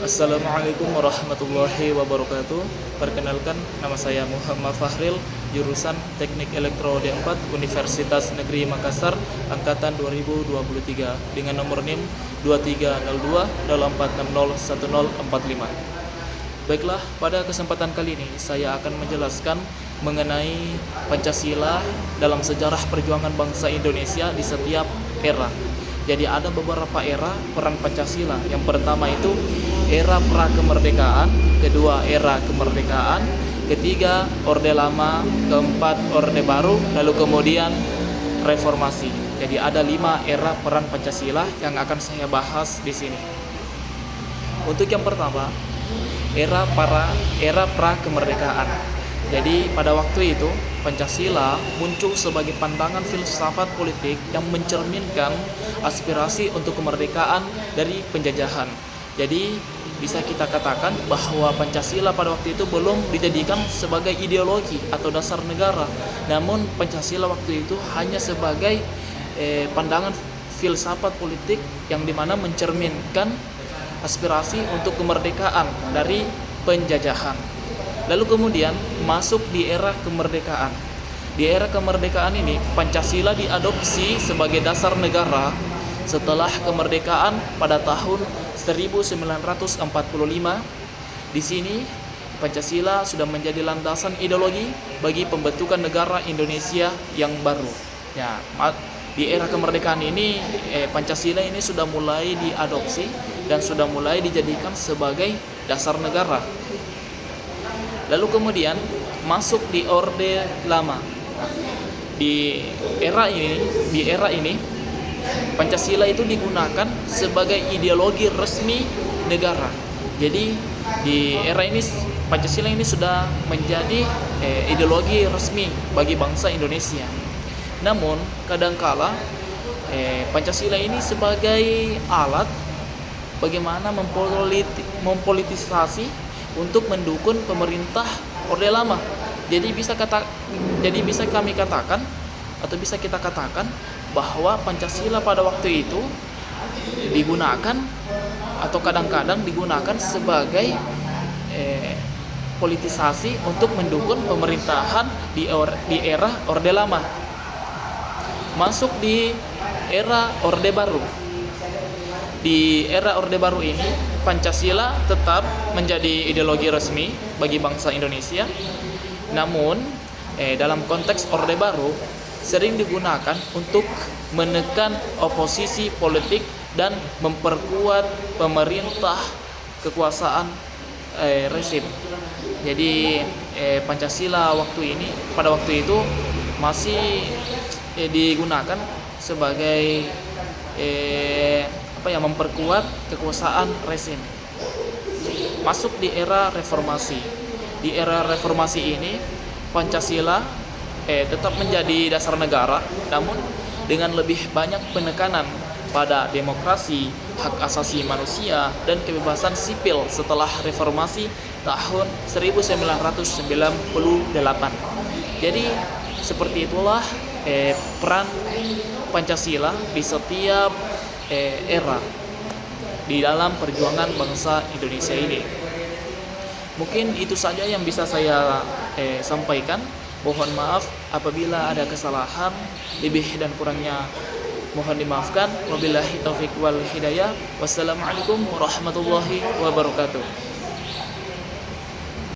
Assalamualaikum warahmatullahi wabarakatuh. Perkenalkan, nama saya Muhammad Fahril, jurusan Teknik Elektro D4 Universitas Negeri Makassar, angkatan 2023 dengan nomor NIM 2302-84601045. Baiklah, pada kesempatan kali ini saya akan menjelaskan mengenai Pancasila dalam sejarah perjuangan bangsa Indonesia di setiap era. Jadi ada beberapa era peran Pancasila. Yang pertama itu era pra-kemerdekaan, kedua era kemerdekaan, ketiga Orde Lama, keempat Orde Baru, lalu kemudian reformasi. Jadi ada 5 era peran Pancasila yang akan saya bahas di sini. Untuk yang pertama, era pra-kemerdekaan. Jadi pada waktu itu Pancasila muncul sebagai pandangan filsafat politik yang mencerminkan aspirasi untuk kemerdekaan dari penjajahan. Jadi bisa kita katakan bahwa Pancasila pada waktu itu belum dijadikan sebagai ideologi atau dasar negara. Namun Pancasila waktu itu hanya sebagai pandangan filsafat politik yang dimana mencerminkan aspirasi untuk kemerdekaan dari penjajahan. Lalu kemudian masuk di era kemerdekaan. Di era kemerdekaan ini Pancasila diadopsi sebagai dasar negara setelah kemerdekaan pada tahun 1945. Di sini Pancasila sudah menjadi landasan ideologi bagi pembentukan negara Indonesia yang baru. Ya, di era kemerdekaan ini Pancasila ini sudah mulai diadopsi dan sudah mulai dijadikan sebagai dasar negara. Lalu kemudian masuk di Orde Lama. Di era ini Pancasila itu digunakan sebagai ideologi resmi negara. Jadi di era ini Pancasila ini sudah menjadi ideologi resmi bagi bangsa Indonesia. Namun kadangkala Pancasila ini sebagai alat bagaimana mempolitisasi untuk mendukung pemerintah Orde Lama. Jadi bisa kami katakan atau bisa kita katakan bahwa Pancasila pada waktu itu digunakan atau kadang-kadang digunakan sebagai politisasi untuk mendukung pemerintahan di era Orde Lama. Masuk di era Orde Baru. Di era Orde Baru ini Pancasila tetap menjadi ideologi resmi bagi bangsa Indonesia. Namun dalam konteks Orde Baru sering digunakan untuk menekan oposisi politik dan memperkuat pemerintah kekuasaan rezim. Jadi Pancasila pada waktu itu masih digunakan sebagai memperkuat kekuasaan rezim. Masuk di era reformasi. Di era reformasi ini Pancasila tetap menjadi dasar negara, namun dengan lebih banyak penekanan pada demokrasi, hak asasi manusia, dan kebebasan sipil setelah reformasi tahun 1998. Jadi seperti itulah peran Pancasila di setiap era di dalam perjuangan bangsa Indonesia ini. Mungkin itu saja yang bisa saya sampaikan. Mohon maaf apabila ada kesalahan, lebih dan kurangnya mohon dimaafkan. Wabillahi taufik wal hidayah. Wassalamualaikum warahmatullahi wabarakatuh.